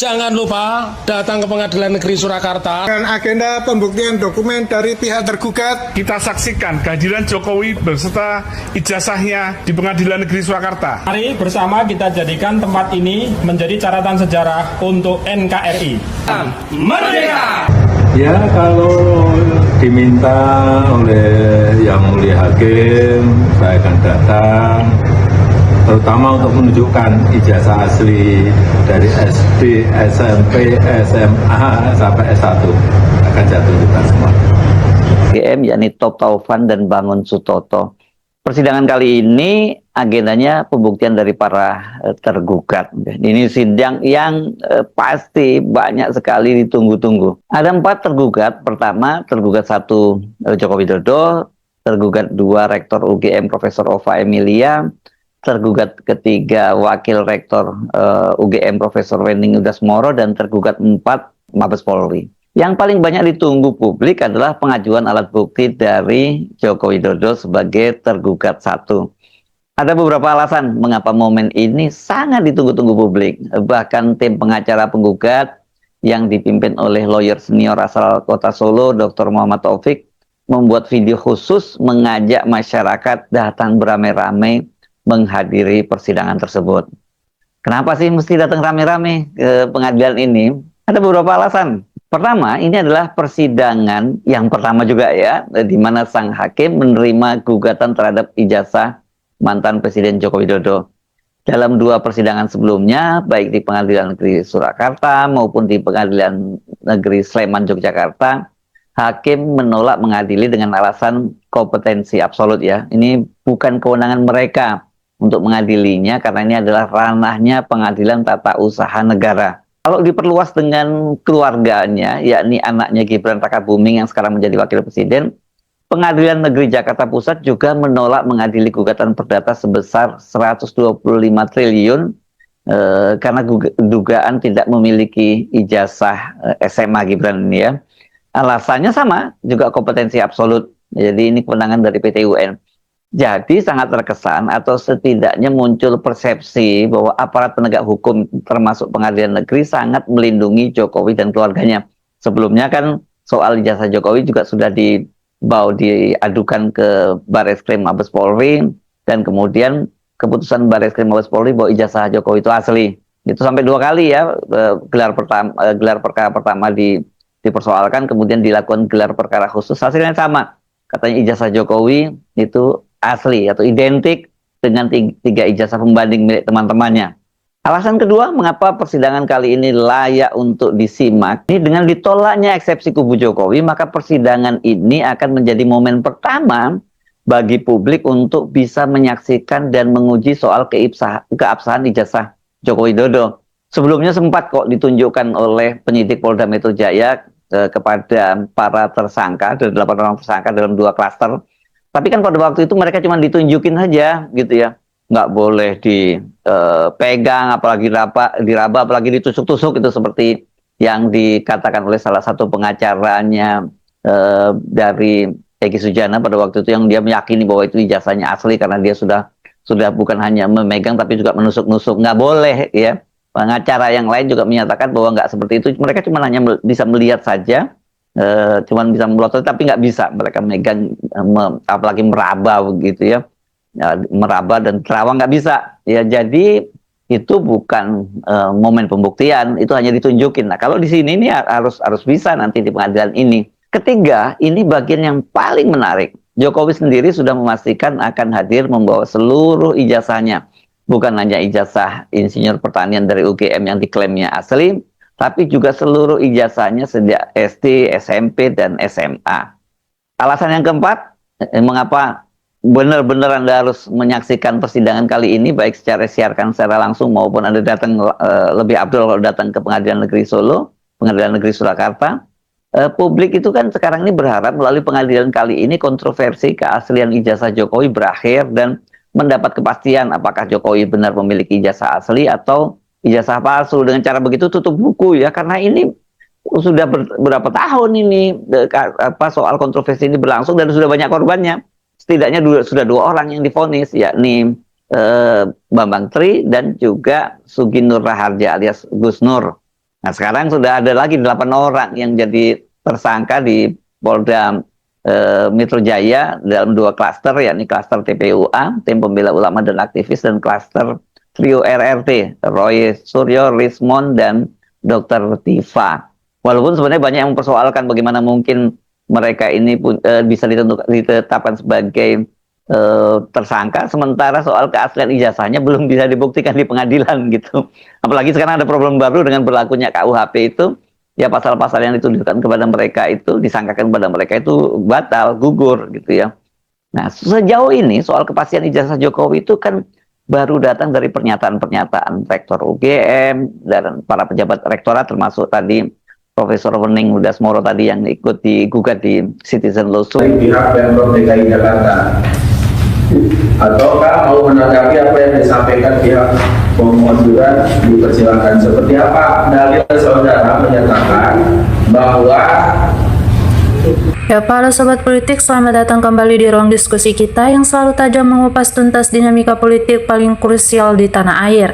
Jangan lupa datang ke Pengadilan Negeri Surakarta dengan agenda pembuktian dokumen dari pihak tergugat. Kita saksikan kehadiran Jokowi beserta ijazahnya di Pengadilan Negeri Surakarta. Mari bersama kita jadikan tempat ini menjadi catatan sejarah untuk NKRI. Merdeka! Ya, kalau diminta oleh Yang Mulia Hakim, saya akan datang, terutama untuk menunjukkan ijazah asli dari SD, SMP, SMA sampai S1 akan saya tunjukkan semua. UGM yakni Top Taufan dan Bangun Sutoto. Persidangan kali ini agendanya pembuktian dari para tergugat. Ini sidang yang pasti banyak sekali ditunggu-tunggu. Ada 4 tergugat. Pertama, tergugat 1 Joko Widodo, tergugat 2 Rektor UGM Profesor Ova Emilia, tergugat ketiga Wakil Rektor UGM Profesor Wening Udasmoro, dan tergugat 4 Mabes Polri. Yang paling banyak ditunggu publik adalah pengajuan alat bukti dari Joko Widodo sebagai tergugat 1. Ada beberapa alasan mengapa momen ini sangat ditunggu-tunggu publik. Bahkan tim pengacara penggugat yang dipimpin oleh lawyer senior asal Kota Solo, Dr. Muhammad Taufik, membuat video khusus mengajak masyarakat datang beramai-ramai menghadiri persidangan tersebut. Kenapa sih mesti datang rame-rame ke pengadilan ini? Ada beberapa alasan. Pertama, ini adalah persidangan yang pertama juga ya, di mana sang hakim menerima gugatan terhadap ijazah mantan Presiden Joko Widodo. Dalam 2 persidangan sebelumnya, baik di Pengadilan Negeri Surakarta maupun di Pengadilan Negeri Sleman, Yogyakarta, hakim menolak mengadili dengan alasan kompetensi absolut ya. Ini bukan kewenangan mereka untuk mengadilinya karena ini adalah ranahnya Pengadilan Tata Usaha Negara. Kalau diperluas dengan keluarganya, yakni anaknya Gibran Rakabuming yang sekarang menjadi wakil presiden, Pengadilan Negeri Jakarta Pusat juga menolak mengadili gugatan perdata sebesar 125 triliun karena dugaan tidak memiliki ijazah SMA Gibran ini ya. Alasannya sama, juga kompetensi absolut. Jadi ini kewenangan dari PT UN. Jadi sangat terkesan atau setidaknya muncul persepsi bahwa aparat penegak hukum termasuk pengadilan negeri sangat melindungi Jokowi dan keluarganya. Sebelumnya kan soal ijazah Jokowi juga sudah diadukan ke Barreskrim Mabes Polri, dan kemudian keputusan Barreskrim Mabes Polri bahwa ijazah Jokowi itu asli. Itu sampai 2 kali ya, gelar perkara pertama dipersoalkan, kemudian dilakukan gelar perkara khusus, hasilnya sama. Katanya ijazah Jokowi itu asli atau identik dengan 3 ijazah pembanding milik teman-temannya. Alasan kedua, mengapa persidangan kali ini layak untuk disimak, ini dengan ditolaknya eksepsi kubu Jokowi, maka persidangan ini akan menjadi momen pertama bagi publik untuk bisa menyaksikan dan menguji soal keabsahan ijazah Joko Widodo. Sebelumnya sempat kok ditunjukkan oleh penyidik Polda Metro Jaya kepada para tersangka, ada 8 orang tersangka dalam 2 klaster. Tapi kan pada waktu itu mereka cuma ditunjukin saja gitu ya. Nggak boleh dipegang, apalagi diraba, apalagi ditusuk-tusuk, itu seperti yang dikatakan oleh salah satu pengacaranya dari Egy Sujana pada waktu itu, yang dia meyakini bahwa itu ijazahnya asli karena dia sudah bukan hanya memegang tapi juga menusuk-nusuk. Nggak boleh ya. Pengacara yang lain juga menyatakan bahwa nggak seperti itu. Mereka cuma hanya bisa melihat saja. Cuman bisa melotot tapi nggak bisa mereka megang, apalagi meraba begitu ya, meraba dan terawang nggak bisa ya. Jadi itu bukan momen pembuktian, itu hanya ditunjukin. Nah kalau di sini ini harus bisa nanti di pengadilan ini. Ketiga, ini bagian yang paling menarik. Jokowi sendiri sudah memastikan akan hadir membawa seluruh ijazahnya, bukan hanya ijazah insinyur pertanian dari UGM yang diklaimnya asli, tapi juga seluruh ijazahnya sejak SD, SMP, dan SMA. Alasan yang keempat, mengapa benar-benar Anda harus menyaksikan persidangan kali ini, baik secara siarkan secara langsung maupun Anda datang, lebih abdul kalau datang ke Pengadilan Negeri Solo, Pengadilan Negeri Surakarta. Publik itu kan sekarang ini berharap melalui pengadilan kali ini kontroversi keaslian ijazah Jokowi berakhir dan mendapat kepastian apakah Jokowi benar memiliki ijazah asli atau ijazah palsu. Dengan cara begitu tutup buku ya, karena ini sudah berapa tahun ini soal kontroversi ini berlangsung dan sudah banyak korbannya. Setidaknya sudah 2 orang yang divonis, yakni Bambang Tri dan juga Sugi Nur Raharja alias Gus Nur. Nah, sekarang sudah ada lagi 8 orang yang jadi tersangka di Polda Metro Jaya dalam 2 klaster, yakni klaster TPUA, Tim Pembela Ulama dan Aktivis, dan klaster trio RRT, Roy Suryo, Rismond, dan Dr. Tifa. Walaupun sebenarnya banyak yang mempersoalkan bagaimana mungkin mereka ini bisa ditetapkan sebagai tersangka, sementara soal keaslian ijazahnya belum bisa dibuktikan di pengadilan gitu. Apalagi sekarang ada problem baru dengan berlakunya KUHP itu, ya pasal-pasal yang dituduhkan kepada mereka itu, disangkakan kepada mereka itu batal, gugur gitu ya. Nah, sejauh ini soal kepastian ijazah Jokowi itu kan baru datang dari pernyataan-pernyataan Rektor UGM dan para pejabat rektorat, termasuk tadi Profesor Wening Ludasmoro tadi yang ikut digugat di Citizen Lawsuit. Pihak Pemprov DKI Jakarta, ataukah mau menanggapi apa yang disampaikan pihak pemohon, dipersilakan. Seperti apa dalil saudara menyatakan bahwa Ya, para sobat politik, selamat datang kembali di ruang diskusi kita yang selalu tajam mengupas tuntas dinamika politik paling krusial di tanah air.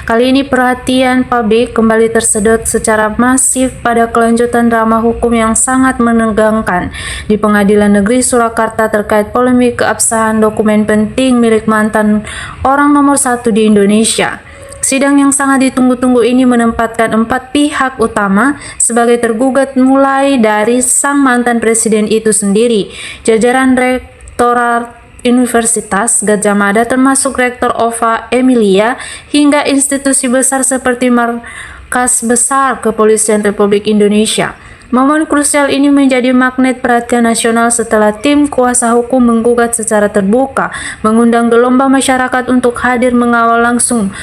Kali ini perhatian publik kembali tersedot secara masif pada kelanjutan drama hukum yang sangat menegangkan di Pengadilan Negeri Surakarta terkait polemik keabsahan dokumen penting milik mantan orang nomor 1 di Indonesia. Sidang yang sangat ditunggu-tunggu ini menempatkan 4 pihak utama sebagai tergugat, mulai dari sang mantan presiden itu sendiri, jajaran Rektorat Universitas Gadjah Mada termasuk Rektor Ova Emilia, hingga institusi besar seperti Markas Besar Kepolisian Republik Indonesia. Momen krusial ini menjadi magnet perhatian nasional setelah tim kuasa hukum menggugat secara terbuka, mengundang gelombang masyarakat untuk hadir mengawal langsung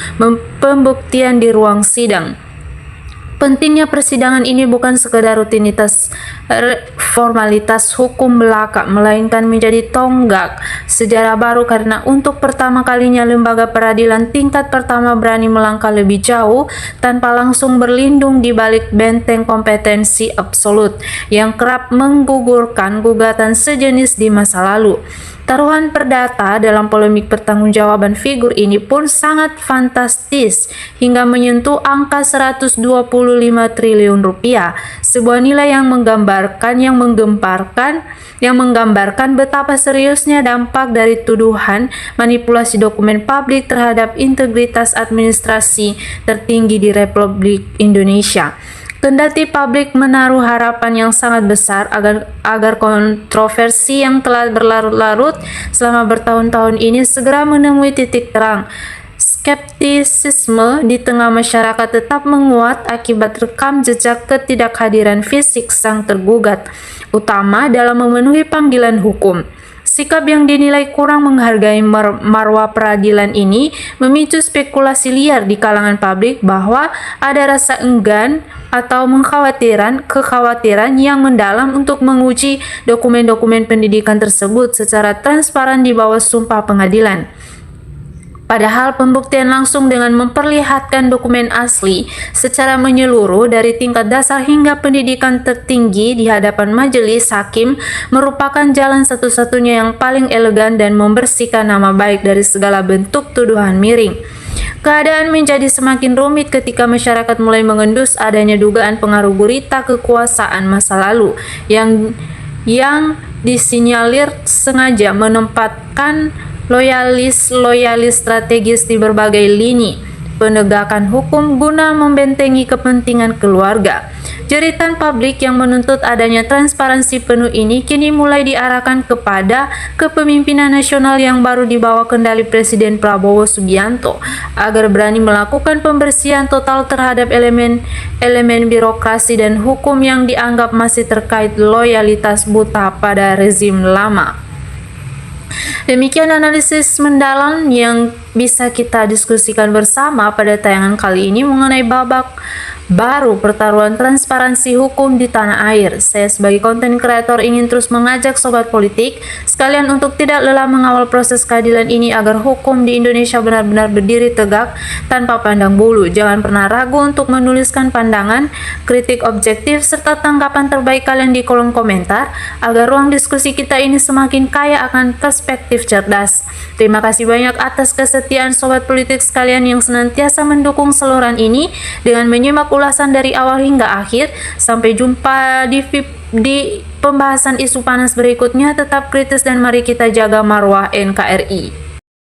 pembuktian di ruang sidang. Pentingnya persidangan ini bukan sekedar rutinitas formalitas hukum belaka, melainkan menjadi tonggak sejarah baru karena untuk pertama kalinya lembaga peradilan tingkat pertama berani melangkah lebih jauh tanpa langsung berlindung di balik benteng kompetensi absolut yang kerap menggugurkan gugatan sejenis di masa lalu. Taruhan perdata dalam polemik pertanggungjawaban figur ini pun sangat fantastis hingga menyentuh angka 125 triliun rupiah, sebuah nilai yang menggambarkan betapa seriusnya dampak dari tuduhan manipulasi dokumen publik terhadap integritas administrasi tertinggi di Republik Indonesia. Kendati publik menaruh harapan yang sangat besar agar kontroversi yang telah berlarut-larut selama bertahun-tahun ini segera menemui titik terang, skeptisisme di tengah masyarakat tetap menguat akibat rekam jejak ketidakhadiran fisik sang tergugat utama dalam memenuhi panggilan hukum. Sikap yang dinilai kurang menghargai marwah peradilan ini memicu spekulasi liar di kalangan publik bahwa ada rasa enggan atau kekhawatiran yang mendalam untuk menguji dokumen-dokumen pendidikan tersebut secara transparan di bawah sumpah pengadilan. Padahal pembuktian langsung dengan memperlihatkan dokumen asli secara menyeluruh dari tingkat dasar hingga pendidikan tertinggi di hadapan majelis hakim merupakan jalan satu-satunya yang paling elegan dan membersihkan nama baik dari segala bentuk tuduhan miring. Keadaan menjadi semakin rumit ketika masyarakat mulai mengendus adanya dugaan pengaruh gurita kekuasaan masa lalu yang disinyalir sengaja menempatkan loyalis strategis di berbagai lini penegakan hukum guna membentengi kepentingan keluarga. Jeritan publik yang menuntut adanya transparansi penuh ini kini mulai diarahkan kepada kepemimpinan nasional yang baru di bawah kendali Presiden Prabowo Subianto agar berani melakukan pembersihan total terhadap elemen birokrasi dan hukum yang dianggap masih terkait loyalitas buta pada rezim lama. Demikian analisis mendalam yang bisa kita diskusikan bersama pada tayangan kali ini mengenai babak baru pertaruhan transparansi hukum di tanah air. Saya sebagai konten kreator ingin terus mengajak sobat politik sekalian untuk tidak lelah mengawal proses keadilan ini agar hukum di Indonesia benar-benar berdiri tegak tanpa pandang bulu. Jangan pernah ragu untuk menuliskan pandangan, kritik objektif, serta tanggapan terbaik kalian di kolom komentar agar ruang diskusi kita ini semakin kaya akan perspektif cerdas. Terima kasih banyak atas kesetiaan sobat politik sekalian yang senantiasa mendukung saluran ini dengan menyimak ulasan dari awal hingga akhir. Sampai jumpa di pembahasan isu panas berikutnya. Tetap kritis dan mari kita jaga marwah NKRI.